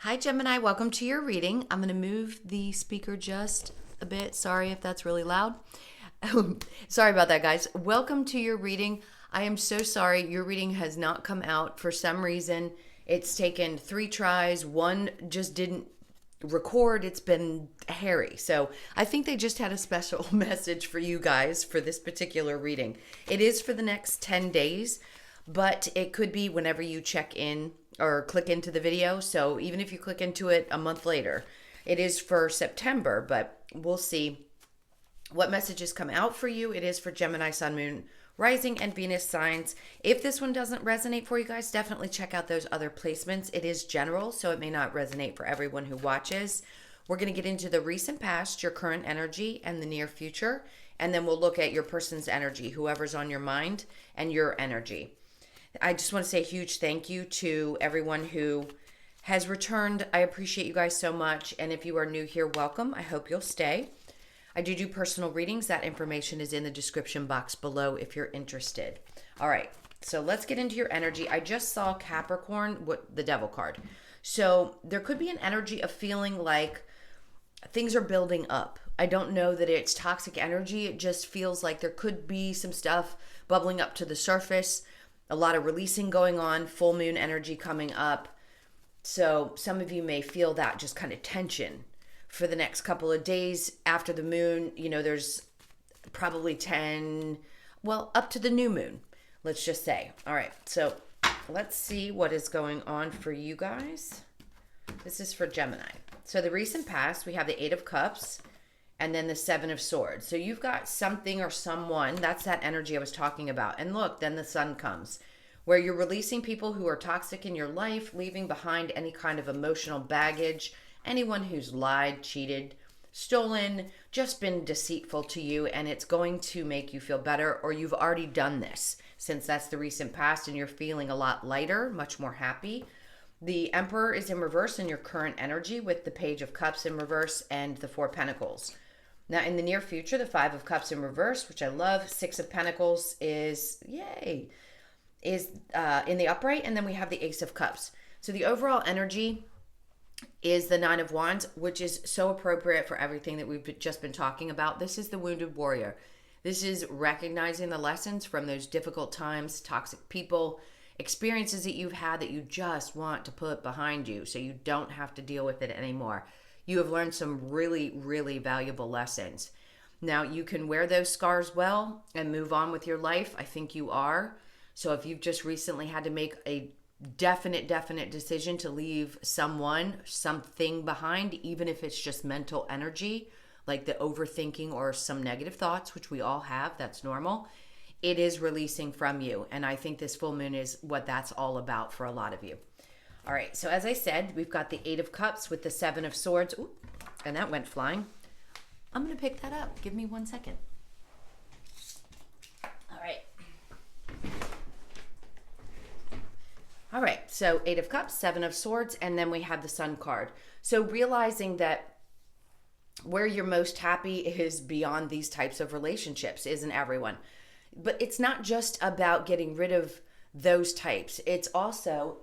Hi, Gemini. Welcome to your reading. I'm going to move the speaker just a bit. Sorry if that's really loud. Sorry about that, guys. Welcome to your reading. I am so sorry. Your reading has not come out for some reason. It's taken 3 tries. One just didn't record. It's been hairy. So I think they just had a special message for you guys for this particular reading. It is for the next 10 days, but it could be whenever you check in or click into the video. So even if you click into it a month later, it is for September, but we'll see what messages come out for you. It is for Gemini, Sun, Moon, Rising, and Venus signs. If this one doesn't resonate for you guys, definitely check out those other placements. It is general, so it may not resonate for everyone who watches. We're going to get into the recent past, your current energy, and the near future. And then we'll look at your person's energy, whoever's on your mind, and your energy. I just want to say a huge thank you to everyone who has returned. I appreciate you guys so much. And if you are new here, welcome. I hope you'll stay. I do personal readings. That information is in the description box below if you're interested. All right, so let's get into your energy. I just saw Capricorn, the Devil card. So there could be an energy of feeling like things are building up. I don't know that it's toxic energy. It just feels like there could be some stuff bubbling up to the surface. A lot of releasing going on, full moon energy coming up. So some of you may feel that just kind of tension for the next couple of days after the moon. You know, there's probably 10, well, up to the new moon, let's just say. All right, so let's see what is going on for you guys. This is for Gemini. So the recent past, we have the 8 of Cups and then the 7 of Swords. So you've got something or someone, that's that energy I was talking about. And look, then the Sun comes, where you're releasing people who are toxic in your life, leaving behind any kind of emotional baggage, anyone who's lied, cheated, stolen, just been deceitful to you, and it's going to make you feel better, or you've already done this since that's the recent past and you're feeling a lot lighter, much more happy. The Emperor is in reverse in your current energy with the Page of Cups in reverse and the 4 Pentacles. Now, in the near future, the 5 of Cups in reverse, which I love, 6 of Pentacles is, yay, is in the upright, and then we have the Ace of Cups. So the overall energy is the 9 of Wands, which is so appropriate for everything that we've just been talking about. This is the wounded warrior. This is recognizing the lessons from those difficult times, toxic people, experiences that you've had that you just want to put behind you so you don't have to deal with it anymore. You have learned some really, really valuable lessons. Now, you can wear those scars well and move on with your life. I think you are. So if you've just recently had to make a definite decision to leave someone, something behind, even if it's just mental energy, like the overthinking or some negative thoughts, which we all have, that's normal, it is releasing from you. And I think this full moon is what that's all about for a lot of you. All right, so as I said, we've got the 8 of Cups with the 7 of Swords. Ooh, and that went flying. I'm going to pick that up. Give me 1 second. All right. All right, so 8 of Cups, 7 of Swords, and then we have the Sun card. So realizing that where you're most happy is beyond these types of relationships, isn't everyone? But it's not just about getting rid of those types. It's also,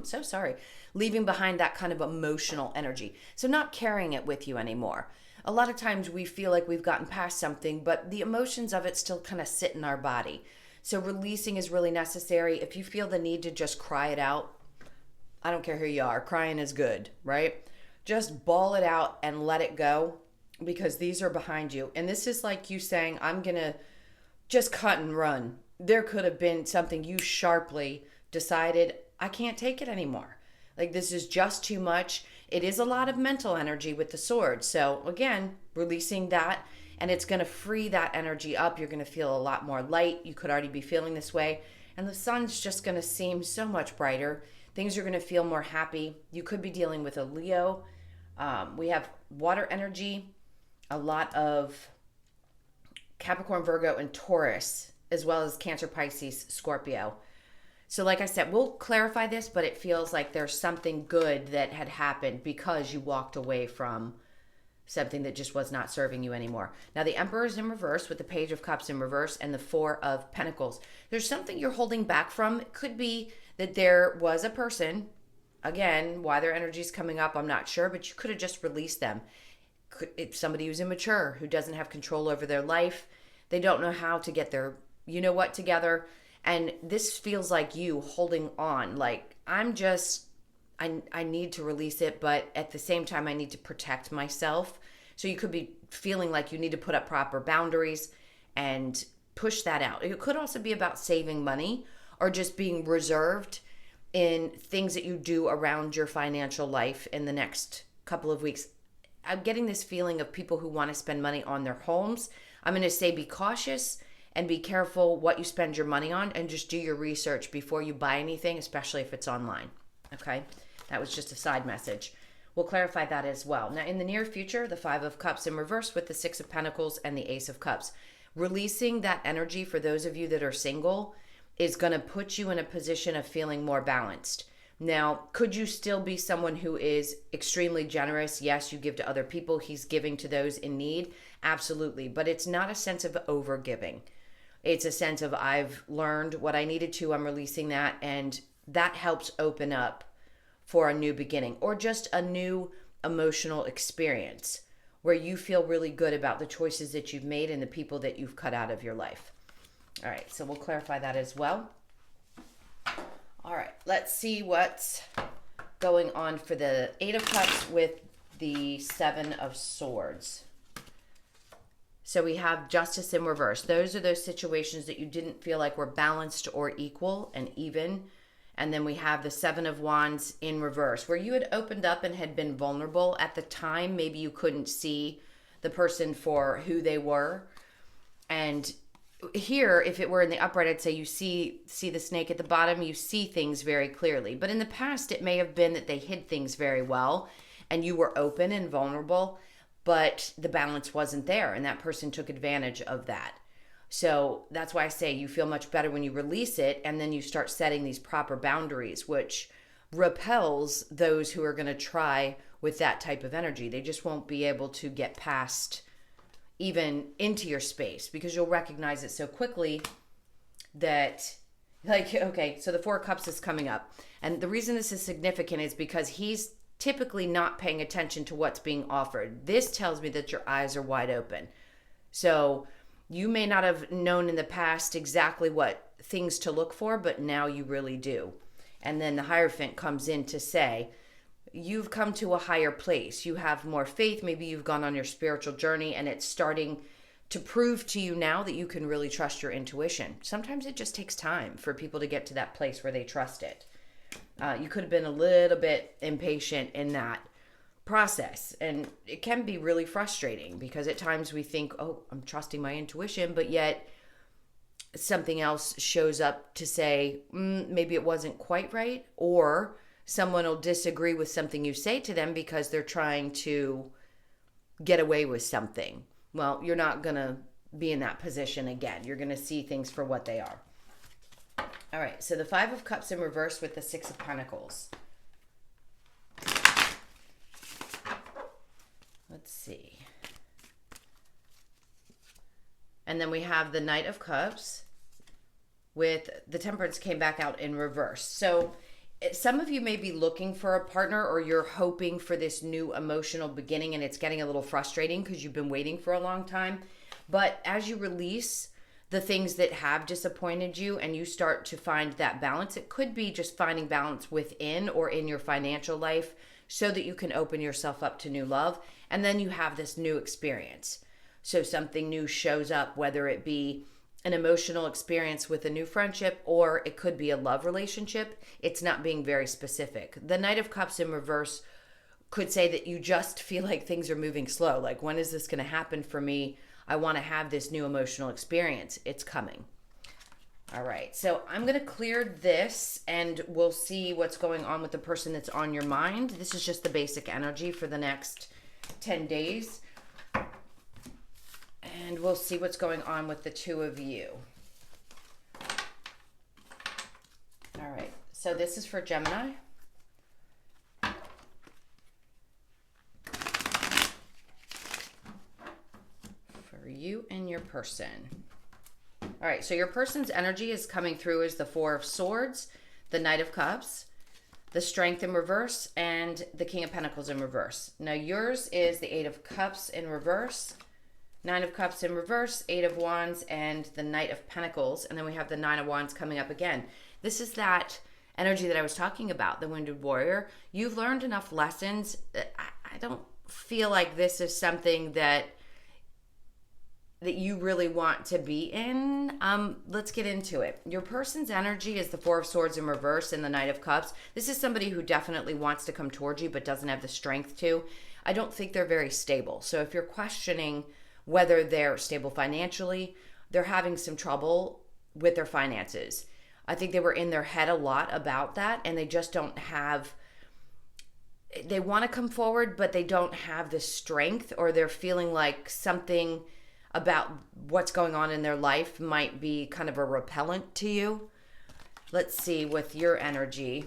so sorry, leaving behind that kind of emotional energy. So not carrying it with you anymore. A lot of times we feel like we've gotten past something, but the emotions of it still kind of sit in our body. So releasing is really necessary. If you feel the need to just cry it out, I don't care who you are, crying is good, right? Just bawl it out and let it go, because these are behind you. And this is like you saying, I'm going to just cut and run. There could have been something you sharply decided, I can't take it anymore. Like, this is just too much. It is a lot of mental energy with the sword. So again, releasing that, and it's going to free that energy up. You're going to feel a lot more light. You could already be feeling this way. And the sun's just going to seem so much brighter. Things are going to feel more happy. You could be dealing with a Leo. We have water energy, a lot of Capricorn, Virgo, and Taurus, as well as Cancer, Pisces, Scorpio. So like I said, we'll clarify this, but it feels like there's something good that had happened because you walked away from something that just was not serving you anymore. Now the Emperor is in reverse with the Page of Cups in reverse and the 4 of Pentacles. There's something you're holding back from. It could be that there was a person again, why their energy is coming up, I'm not sure, but you could have just released them. If somebody who's immature, who doesn't have control over their life, they don't know how to get their you know what together. And this feels like you holding on. Like, I need to release it, but at the same time, I need to protect myself. So you could be feeling like you need to put up proper boundaries and push that out. It could also be about saving money or just being reserved in things that you do around your financial life in the next couple of weeks. I'm getting this feeling of people who want to spend money on their homes. I'm going to say be cautious and be careful what you spend your money on, and just do your research before you buy anything, especially if it's online. Okay? That was just a side message. We'll clarify that as well. Now, in the near future, the Five of Cups in reverse with the Six of Pentacles and the Ace of Cups. Releasing that energy for those of you that are single is going to put you in a position of feeling more balanced. Now, could you still be someone who is extremely generous? Yes, you give to other people. He's giving to those in need. Absolutely. But it's not a sense of overgiving. It's a sense of, I've learned what I needed to, I'm releasing that, and that helps open up for a new beginning or just a new emotional experience where you feel really good about the choices that you've made and the people that you've cut out of your life. All right, so we'll clarify that as well. All right, let's see what's going on for the Eight of Cups with the Seven of Swords. So we have Justice in reverse. Those are those situations that you didn't feel like were balanced or equal and even. And then we have the Seven of Wands in reverse, where you had opened up and had been vulnerable at the time. Maybe you couldn't see the person for who they were. And here, if it were in the upright, I'd say you see the snake at the bottom, you see things very clearly. But in the past, it may have been that they hid things very well and you were open and vulnerable, but the balance wasn't there and that person took advantage of that. So that's why I say you feel much better when you release it and then you start setting these proper boundaries, which repels those who are going to try with that type of energy. They just won't be able to get past even into your space because you'll recognize it so quickly that, like, okay, so the Four of Cups is coming up. And the reason this is significant is because he's typically not paying attention to what's being offered. This tells me that your eyes are wide open. So you may not have known in the past exactly what things to look for, but now you really do. And then the Hierophant comes in to say, you've come to a higher place. You have more faith. Maybe you've gone on your spiritual journey and it's starting to prove to you now that you can really trust your intuition. Sometimes it just takes time for people to get to that place where they trust it. You could have been a little bit impatient in that process. And it can be really frustrating because at times we think, oh, I'm trusting my intuition, but yet something else shows up to say, maybe it wasn't quite right, or someone will disagree with something you say to them because they're trying to get away with something. Well, you're not going to be in that position again. You're going to see things for what they are. All right, so the Five of Cups in reverse with the Six of Pentacles. Let's see. And then we have the Knight of Cups with the Temperance came back out in reverse. So some of you may be looking for a partner or you're hoping for this new emotional beginning and it's getting a little frustrating because you've been waiting for a long time. But as you release the things that have disappointed you and you start to find that balance, it could be just finding balance within or in your financial life so that you can open yourself up to new love. And then you have this new experience. So something new shows up, whether it be an emotional experience with a new friendship or it could be a love relationship. It's not being very specific. The Knight of Cups in reverse could say that you just feel like things are moving slow. Like, when is this going to happen for me? I want to have this new emotional experience. It's coming. All right, so I'm going to clear this and we'll see what's going on with the person that's on your mind. This is just the basic energy for the next 10 days. And we'll see what's going on with the two of you. All right, so this is for Gemini. For you and your person. All right, so your person's energy is coming through as the Four of Swords, the Knight of Cups, the Strength in reverse, and the King of Pentacles in reverse. Now yours is the Eight of Cups in reverse, Nine of Cups in reverse, Eight of Wands, and the Knight of Pentacles. And then we have the Nine of Wands coming up again. This is that energy that I was talking about, the Wounded Warrior. You've learned enough lessons. I don't feel like this is something that you really want to be in. Let's get into it. Your person's energy is the Four of Swords in reverse and the Knight of Cups. This is somebody who definitely wants to come towards you but doesn't have the strength to. I don't think they're very stable. So if you're questioning whether they're stable financially, they're having some trouble with their finances. I think they were in their head a lot about that, and they just don't have, they want to come forward, but they don't have the strength, or they're feeling like something about what's going on in their life might be kind of a repellent to you. Let's see, with your energy,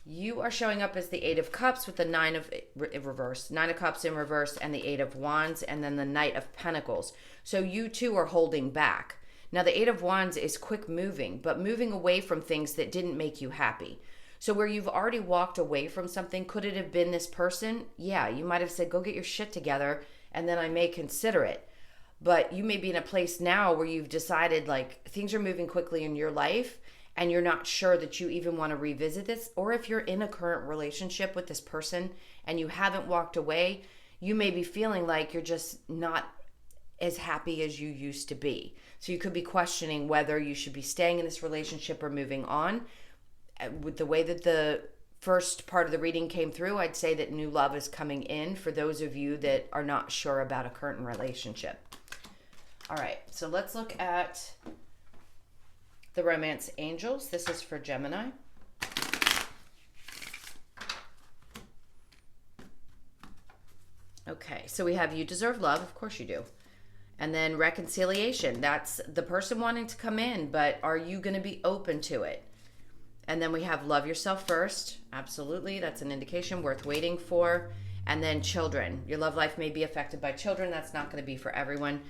you are showing up as the Eight of Cups with the Nine of reverse, Nine of Cups in reverse, and the Eight of Wands, and then the Knight of Pentacles. So you too are holding back. Now the Eight of Wands is quick moving, but moving away from things that didn't make you happy. So where you've already walked away from something, could it have been this person? Yeah, you might have said, go get your shit together, and then I may consider it. But you may be in a place now where you've decided like things are moving quickly in your life, and you're not sure that you even want to revisit this. Or if you're in a current relationship with this person and you haven't walked away, you may be feeling like you're just not as happy as you used to be. So you could be questioning whether you should be staying in this relationship or moving on. With the way that the first part of the reading came through, I'd say that new love is coming in for those of you that are not sure about a current relationship. All right, so let's look at the Romance Angels. This is for Gemini. Okay, so we have you deserve love. Of course you do. And then reconciliation. That's the person wanting to come in, but are you going to be open to it? And then we have love yourself first. Absolutely. That's an indication worth waiting for. And then children. Your love life may be affected by children. That's not going to be for everyone.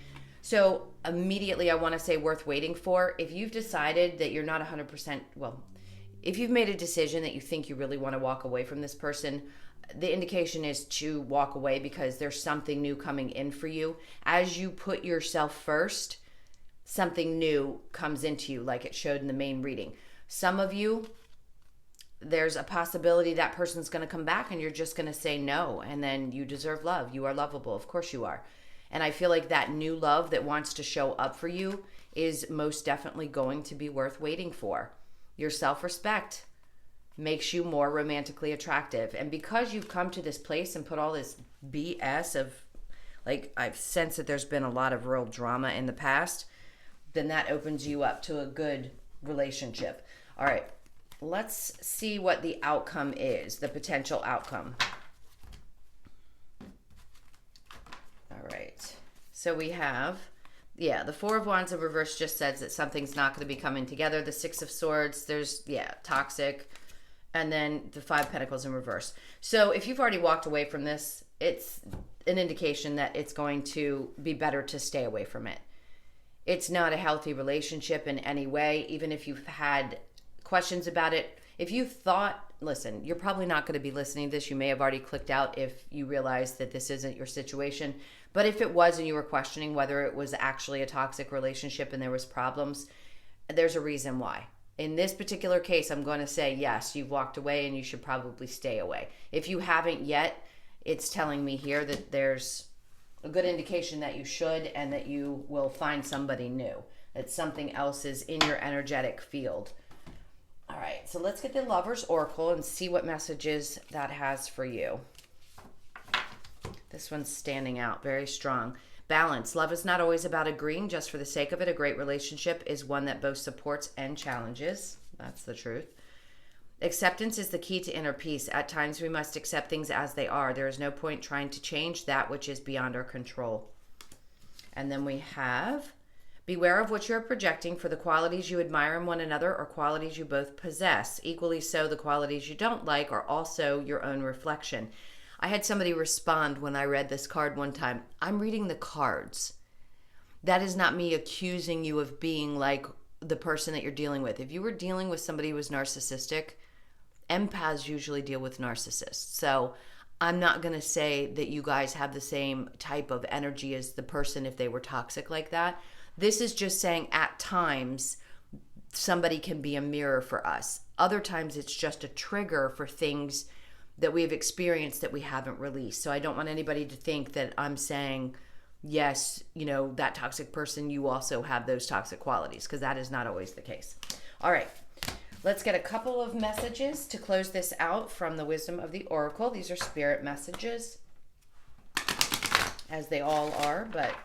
So immediately I want to say worth waiting for. If you've decided that you're not 100%, well, if you've made a decision that you think you really want to walk away from this person, the indication is to walk away because there's something new coming in for you. As you put yourself first, something new comes into you, like it showed in the main reading. Some of you, there's a possibility that person's going to come back and you're just going to say no, and then you deserve love. You are lovable. Of course you are. And I feel like that new love that wants to show up for you is most definitely going to be worth waiting for. Your self-respect makes you more romantically attractive. And because you've come to this place and put all this BS of, like, I've sensed that there's been a lot of real drama in the past, then that opens you up to a good relationship. All right, let's see what the outcome is, the potential outcome. All right, so we have, the Four of Wands in reverse just says that something's not going to be coming together. The Six of Swords, there's, toxic. And then the Five of Pentacles in reverse. So if you've already walked away from this, it's an indication that it's going to be better to stay away from it. It's not a healthy relationship in any way, even if you've had questions about it. If you thought, listen, you're probably not going to be listening to this. You may have already clicked out if you realize that this isn't your situation. But if it was and you were questioning whether it was actually a toxic relationship and there was problems, there's a reason why. In this particular case, I'm going to say, yes, you've walked away and you should probably stay away. If you haven't yet, it's telling me here that there's a good indication that you should and that you will find somebody new, that something else is in your energetic field. All right, so let's get the Lover's Oracle and see what messages that has for you. This one's standing out very strong. Balance. Love is not always about agreeing just for the sake of it. A great relationship is one that both supports and challenges. That's the truth. Acceptance is the key to inner peace. At times we must accept things as they are. There is no point trying to change that which is beyond our control. And then we have, beware of what you're projecting, for the qualities you admire in one another are qualities you both possess. Equally so, the qualities you don't like are also your own reflection. I had somebody respond when I read this card one time, I'm reading the cards. That is not me accusing you of being like the person that you're dealing with. If you were dealing with somebody who was narcissistic, empaths usually deal with narcissists. So I'm not going to say that you guys have the same type of energy as the person if they were toxic like that. This is just saying at times somebody can be a mirror for us. Other times it's just a trigger for things that we've experienced that we haven't released. So I don't want anybody to think that I'm saying, yes, that toxic person, you also have those toxic qualities, because that is not always the case. All right. Let's get a couple of messages to close this out from the Wisdom of the Oracle. These are spirit messages, as they all are, but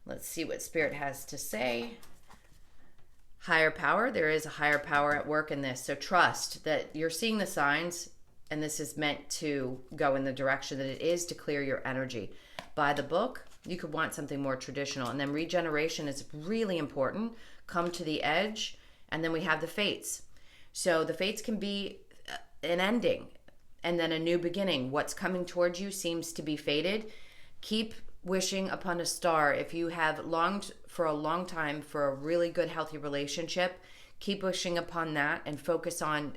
let's see what Spirit has to say. Higher power. There is a higher power at work in this. So trust that you're seeing the signs, and this is meant to go in the direction that it is to clear your energy. By the book, you could want something more traditional. And then regeneration is really important. Come to the edge. And then we have the fates. So the fates can be an ending and then a new beginning. What's coming towards you seems to be fated. Keep wishing upon a star. If you have longed for a long time for a really good, healthy relationship, keep wishing upon that and focus on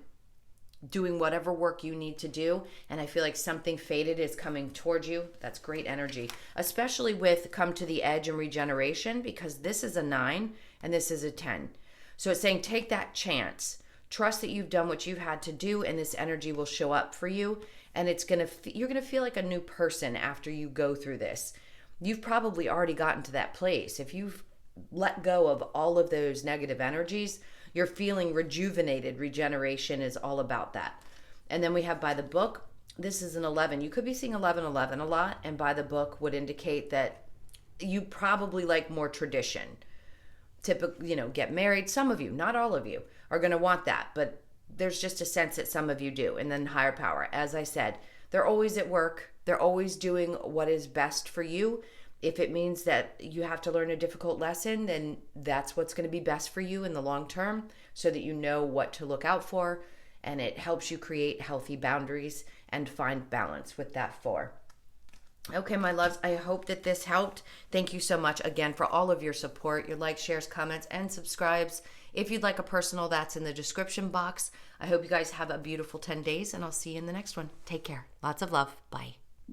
doing whatever work you need to do. And I feel like something fated is coming towards you. That's great energy, especially with come to the edge and regeneration, because this is a 9 and this is a 10. So it's saying take that chance. Trust that you've done what you've had to do, and this energy will show up for you. And you're gonna feel like a new person after you go through this. You've probably already gotten to that place. If you've let go of all of those negative energies, you're feeling rejuvenated. Regeneration is all about that. And then we have by the book. This is an 11. You could be seeing 1111 a lot, and by the book would indicate that you probably like more tradition. Typically, get married. Some of you, not all of you, are going to want that, but there's just a sense that some of you do. And then higher power, as I said, they're always at work. They're always doing what is best for you. If it means that you have to learn a difficult lesson, then that's what's going to be best for you in the long term, so that you know what to look out for, and it helps you create healthy boundaries and find balance with that 4. Okay, my loves, I hope that this helped. Thank you so much again for all of your support, your likes, shares, comments, and subscribes. If you'd like a personal, that's in the description box. I hope you guys have a beautiful 10 days, and I'll see you in the next one. Take care. Lots of love. Bye.